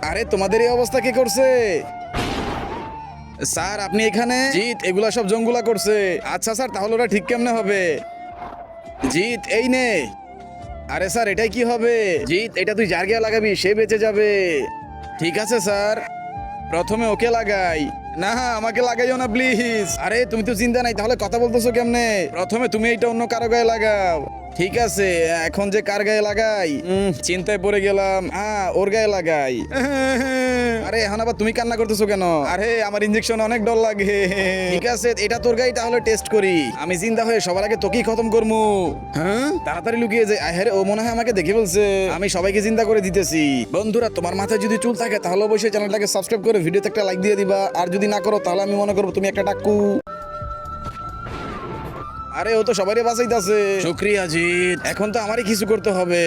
আরে তোমাদের এই অবস্থা কি করছে? স্যার আপনি এখানে? জিৎ এগুলা সব জঙ্গুলা করছে। আচ্ছা স্যার, তাহলে ওরা ঠিক কেমনে হবে? জিৎ এই নে। আরে স্যার এটাই কি হবে? জিৎ এটা তুই যার গিয়ে লাগাবি, সে বেঁচে যাবে। ঠিক আছে স্যার, প্রথমে ওকে লাগাই। না আমাকে লাগাইও না প্লিজ। আরে তুমি তো চিন্তা নাই, তাহলে কথা বলতেছো কেমনে? প্রথমে তুমি এইটা অন্য কারো গায়ে লাগাও। ঠিক আছে, এখন যে কার গায়ে লাগাই? চিন্তায় পড়ে গেলাম। ওর গায়ে লাগাই। আরে এখন আবার তুমি কান্না করতেছো কেন? আরে আমার ইনজেকশন অনেক ডর লাগে। ঠিক আছে, এটা তোর গায়ে তাহলে টেস্ট করি। আমি জিন্দা হয়ে সবার আগে তোকেই খতম করবো। হ্যাঁ তাড়াতাড়ি লুকিয়ে যায়। আরে ও মনে হয় আমাকে দেখে বলছে। আমি সবাইকে চিন্তা করে দিতেছি। বন্ধুরা তোমার মাথায় যদি চুল থাকে তাহলে অবশ্যই চ্যানেলটাকে সাবস্ক্রাইব করে ভিডিওতে একটা লাইক দিয়ে দিবা। আর যদি না করো তাহলে আমি মনে করবো তুমি একটা টাক্কু। আরে ও তো সবারই বাঁচাইতেছে। শুক্রিয়া জিৎ, এখন তো আমারই কিছু করতে হবে।